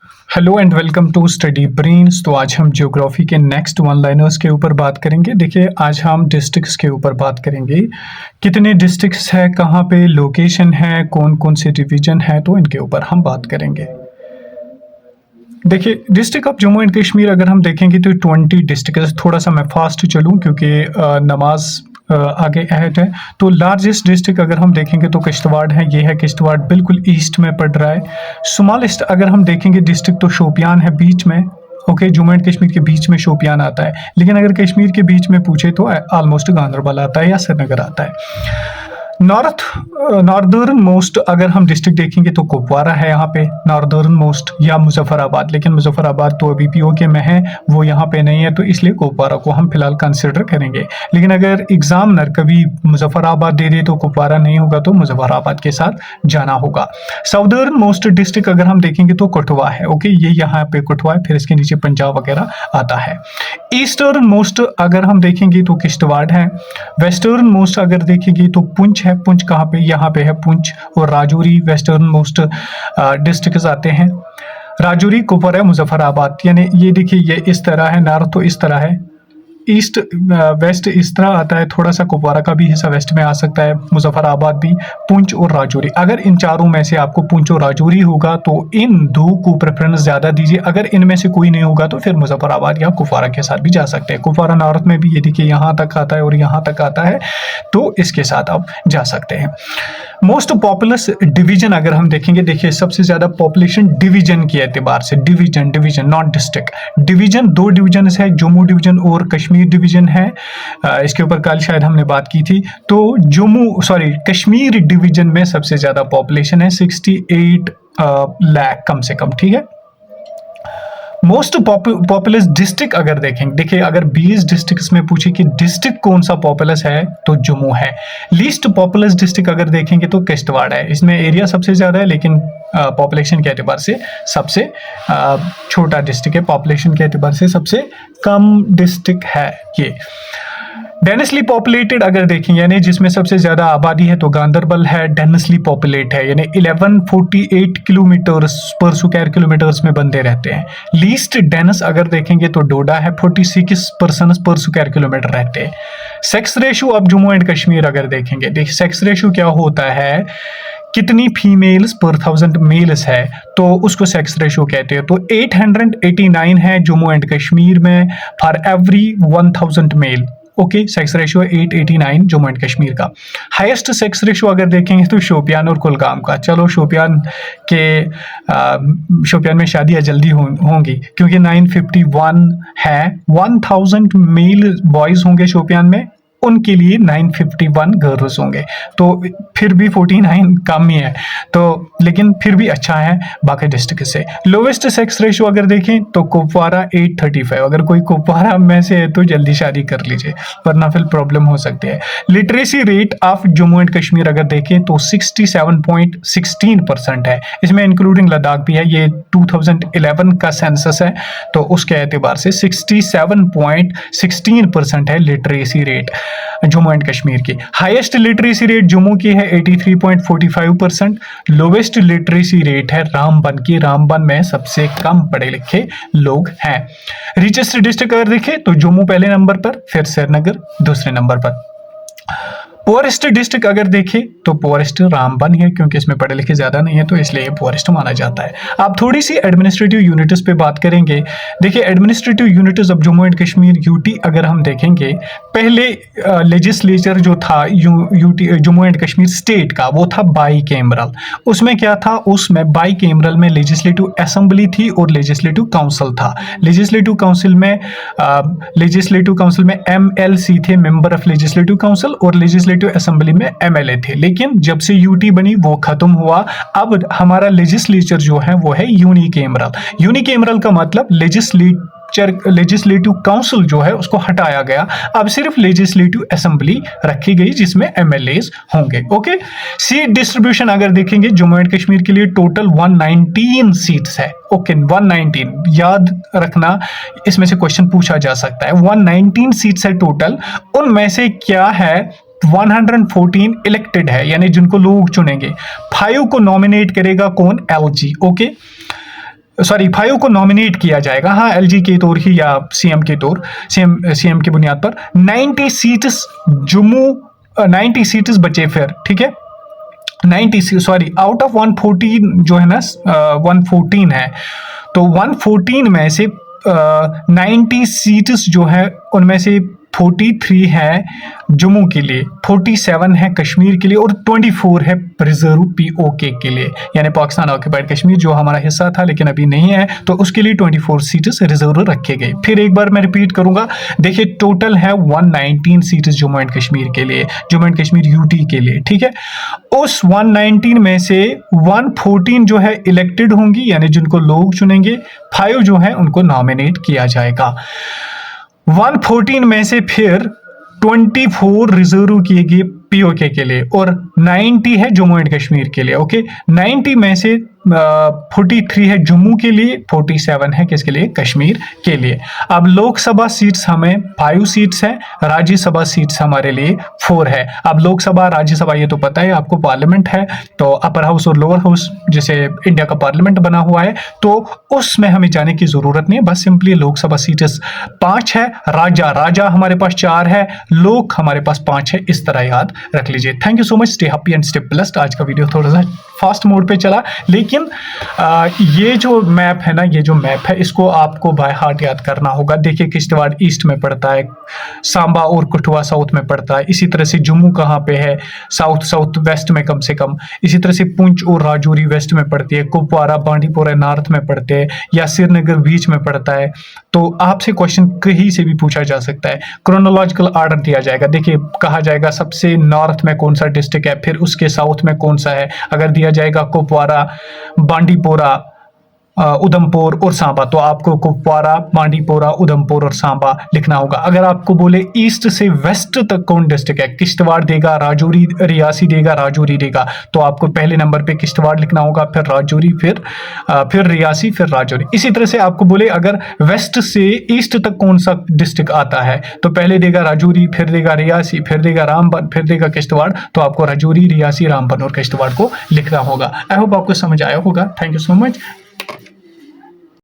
Hello and welcome to study brains. तो आज हम ज्योग्राफी के नेक्स्ट वन लाइनर्स के ऊपर बात करेंगे। देखिए, आज हम डिस्ट्रिक्ट्स के ऊपर बात करेंगे। कितने डिस्ट्रिक्ट्स है, कहाँ पे लोकेशन है, कौन कौन से डिवीजन है, तो इनके ऊपर हम बात करेंगे। देखिए, district of Jammu and Kashmir अगर हम देखेंगे तो 20 डिस्ट्रिक्ट। थोड़ा सा मैं फास्ट चलूँ क्योंकि नमाज आगे अहद है। तो लार्जेस्ट डिस्ट्रिक्ट अगर हम देखेंगे तो किश्तवाड़ है। ये है किश्तवाड़, बिल्कुल ईस्ट में पड़ रहा है। स्मॉलेस्ट अगर हम देखेंगे डिस्ट्रिक्ट तो शोपियान है बीच में। ओके, जम्मू एंड कश्मीर के बीच में शोपियान आता है। लेकिन अगर कश्मीर के बीच में पूछे तो ऑलमोस्ट गांदरबल आता है या श्रीनगर आता है। नॉर्दर्न मोस्ट अगर हम डिस्ट्रिक्ट देखेंगे तो कुपवारा है यहाँ पे नॉर्दर्न मोस्ट, या मुजफ्फराबाद। लेकिन मुजफ्फराबाद तो अभी पीओके में है, वो यहाँ पे नहीं है, तो इसलिए कुपवारा को हम फिलहाल कंसिडर करेंगे। लेकिन अगर एग्जामिनर कभी मुजफ्फराबाद दे दे तो कुपवारा नहीं होगा, तो मुजफ्फराबाद के साथ जाना होगा। साउदर्न मोस्ट डिस्ट्रिक्ट अगर हम देखेंगे तो कठुआ है। ओके, ये यहाँ पे कठुआ है, फिर इसके नीचे पंजाब वगैरह आता है। ईस्टर्न मोस्ट अगर हम देखेंगे तो किश्तवाड़ है। वेस्टर्न मोस्ट अगर देखेंगे तो पुंछ है। पुंछ कहाँ पे? यहाँ पे है पुंछ। और राजौरी वेस्टर्न मोस्ट डिस्ट्रिक्ट आते हैं। राजौरी, कुपवारा, मुजफ्फराबाद। यानी ये देखिए, ये इस तरह है। नॉर्थ तो इस तरह है, ईस्ट वेस्ट इस तरह आता है। थोड़ा सा कुपवारा का भी हिस्सा वेस्ट में आ सकता है, मुजफ्फराबाद भी, पुंछ और राजौरी। अगर इन चारों में से आपको पुंछ और राजौरी होगा तो इन दो को प्रेफरेंस ज़्यादा दीजिए। अगर इनमें से कोई नहीं होगा तो फिर मुजफ्फराबाद या कुपवारा के साथ भी जा सकते हैं। कुपवारा नॉर्थ में भी ये देखिए यहाँ तक आता है और यहाँ तक आता है, तो इसके साथ आप जा सकते हैं। मोस्ट पॉपुलस डिवीजन अगर हम देखेंगे, देखिए सबसे ज़्यादा पॉपुलेशन डिवीजन के एतबार से, डिवीजन नॉट डिस्ट्रिक्ट। डिवीजन दो डिवीजन है, जम्मू डिवीजन और कश्मीर डिवीजन है। इसके ऊपर कल शायद हमने बात की थी। तो कश्मीर डिवीजन में सबसे ज्यादा पॉपुलेशन है, 68 लाख कम से कम। ठीक है। मोस्ट पॉपुलस डिस्ट्रिक्ट अगर देखेंगे, देखिए अगर 20 डिस्ट्रिक्ट्स में पूछे कि डिस्ट्रिक्ट कौन सा पॉपुलस है तो जम्मू है। लीस्ट पॉपुलस डिस्ट्रिक्ट अगर देखेंगे तो किश्तवाड़ है। इसमें एरिया सबसे ज़्यादा है लेकिन पॉपुलेशन के एतबार से सबसे छोटा डिस्ट्रिक्ट है। पॉपुलेशन के एतबार से सबसे कम डिस्ट्रिक्ट है ये। डेंसली पॉपुलेटेड अगर देखेंगे, यानी जिसमें सबसे ज़्यादा आबादी है, तो गांदरबल है, डेंसली पॉपुलेट है। यानी 1148 किलोमीटर पर स्क्वायर किलोमीटर्स में बंदे रहते हैं। लीस्ट डेंस अगर देखेंगे तो डोडा है, 46 पर्सन्स पर स्क्वायर किलोमीटर रहते हैं। सेक्स रेशो अब जम्मू एंड कश्मीर अगर देखेंगे, देखिए सेक्स रेशो क्या होता है, कितनी फीमेल्स पर 1000 मेल्स है, तो उसको सेक्स रेशो कहते हैं। तो 889 है जम्मू एंड कश्मीर में for every 1000 male. Okay, sex ratio 889 Jammu and Kashmir का। हाईएस्ट सेक्स रेशियो अगर देखेंगे तो शोपियान और कुलगाम का। चलो शोपियान में शादियां जल्दी होंगी क्योंकि 951 है। 1000 मेल बॉयज होंगे शोपियान में, उनके लिए 951 गर्ल्स होंगे, तो फिर भी 49 कम ही है, तो लेकिन फिर भी अच्छा है बाकी डिस्ट्रिक्ट से। लोवेस्ट सेक्स रेशो अगर देखें तो कुपवारा 835। अगर कोई कुपवारा में से है तो जल्दी शादी कर लीजिए वरना फिर प्रॉब्लम हो सकती है। Literacy rate of Jammu and Kashmir अगर देखें तो 67.16% है। इसमें इंक्लूडिंग लद्दाख भी है। ये 2011 का सेंसस है, तो उसके एतबार से 67.16% है literacy rate Jammu and Kashmir की। हाईएस्ट लिटरेसी रेट जम्मू की है 83.45%। लोवेस्ट लिटरेसी रेट है रामबन की। रामबन में सबसे कम पढ़े लिखे लोग हैं। रिचेस्ट डिस्ट्रिक्ट अगर देखें तो जम्मू पहले नंबर पर, फिर श्रीनगर दूसरे नंबर पर। पुअरेस्ट डिस्ट्रिक्ट अगर देखें तो पुअरेस्ट रामबन है, क्योंकि इसमें पढ़े लिखे ज्यादा नहीं है तो इसलिए पुअरेस्ट माना जाता है। अब थोड़ी सी एडमिनिस्ट्रेटिव यूनिट्स पे बात करेंगे। देखिए administrative units of Jammu and Kashmir UT अगर हम देखेंगे, पहले लेजिस्लेचर जो था UT Jammu and Kashmir state का, वो था बाई कैमरल। उसमें क्या था, उसमें बाई कैमरल में लेजिस्लेटिव असेंबली थी और लेजिस्लेटिव काउंसिल था। लेजिस्लेटिव काउंसिल में MLC थे, मेंबर ऑफ लेजिस्लेटिव काउंसिल, और लेजिस्लेटिव असेंबली में MLA थे। लेकिन जब से यूटी बनी वो खत्म हुआ। अब हमारा लेजिस्लेचर जो है वो है यूनिकैमरल। यूनिकैमरल का मतलब लेजिस्लेटिव काउंसिल जो है उसको हटाया गया। अब सिर्फ लेजिस्लेटिव असेंबली रखी गई जिसमें MLAs होंगे। ओके, सीट डिस्ट्रीब्यूशन अगर देखेंगे जम्मू एंड कश्मीर के लिए टोटल 119 सीट्स है। ओके, 119 याद रखना, इसमें से क्वेश्चन पूछा जा सकता है। 119 सीट्स है टोटल। उनमें से क्या है, 114 इलेक्टेड है, यानी जिनको लोग चुनेंगे। 5 को नॉमिनेट करेगा कौन, LG। ओके, सॉरी 5 को नॉमिनेट किया जाएगा, हाँ एलजी के तौर ही या सीएम के तौर, सीएम की बुनियाद पर 90 सीट्स जम्मू 90 सीट्स बचे फिर, ठीक है 90 सॉरी आउट ऑफ 114 जो है ना 114 है, तो 114 में से 90 सीट्स जो है उनमें से 43 है जम्मू के लिए, 47 है कश्मीर के लिए और 24 है रिजर्व पीओके के लिए, यानी पाकिस्तान ऑक्यूपाइड कश्मीर जो हमारा हिस्सा था लेकिन अभी नहीं है, तो उसके लिए 24 सीट्स रिजर्व रखे गए। फिर एक बार मैं रिपीट करूंगा, देखिए टोटल है 119 सीट्स जम्मू एंड कश्मीर के लिए, जम्मू एंड कश्मीर यूटी के लिए, ठीक है। उस 119 में से 114 जो है इलेक्टेड होंगी, यानी जिनको लोग चुनेंगे, 5 जो है उनको नॉमिनेट किया जाएगा। 114 में से फिर 24 रिजर्व किए गए पीओके के लिए और 90 है जम्मू एंड कश्मीर के लिए, ओके। 90 में से 43 है जम्मू के लिए, 47 है किसके लिए, कश्मीर के लिए। अब लोकसभा सीट्स हमें 5 सीट्स है, राज्यसभा सीट्स हमारे लिए 4 है। अब लोकसभा राज्यसभा ये तो पता है आपको, पार्लियामेंट है, तो अपर हाउस और लोअर हाउस जैसे इंडिया का पार्लियामेंट बना हुआ है, तो उसमें हमें जाने की जरूरत नहीं है, बस सिंपली लोकसभा सीट्स 5 है, राजा हमारे पास 4 है, लोक हमारे पास 5 है, इस तरह याद रख लीजिए। Thank you so much, stay happy and stay blessed. आज का वीडियो थोड़ा सा फास्ट मोड पे चला, लेकिन ये जो मैप है ना, ये जो मैप है इसको आपको बाय हार्ट याद करना होगा। देखिए किश्तवाड़ ईस्ट में पड़ता है, सांबा और कठुआ साउथ में पड़ता है, इसी तरह से जम्मू कहाँ पे है, साउथ वेस्ट में कम से कम, इसी तरह से पुंछ और राजौरी वेस्ट में पड़ती है, कुपवारा बांडीपोरा नॉर्थ में पड़ते हैं, या श्रीनगर बीच में पड़ता है। तो आपसे क्वेश्चन कहीं से भी पूछा जा सकता है, क्रोनोलॉजिकल ऑर्डर दिया जाएगा, देखिए कहा जाएगा सबसे नॉर्थ में कौन सा डिस्ट्रिक्ट है, फिर उसके साउथ में कौन सा है, अगर दिया जाएगा कुपवारा, बांडीपोरा, उधमपुर और सांबा, तो आपको कुपवारा, बांडीपोरा, उधमपुर और सांबा लिखना होगा। अगर आपको बोले ईस्ट से वेस्ट तक कौन डिस्ट्रिक्ट है, किश्तवाड़ देगा, राजौरी, रियासी देगा, राजौरी देगा, तो आपको पहले नंबर पे किश्तवाड़ लिखना होगा, फिर राजौरी, फिर रियासी, फिर राजौरी। इसी तरह से आपको बोले अगर वेस्ट से ईस्ट तक कौन सा डिस्ट्रिक्ट आता है, तो पहले देगा राजौरी, फिर देगा रियासी, फिर देगा रामबन, फिर देगा किश्तवाड़, तो आपको राजौरी, रियासी, रामबन और किश्तवाड़ को लिखना होगा। आई होप आपको समझ आया होगा। Thank you so much.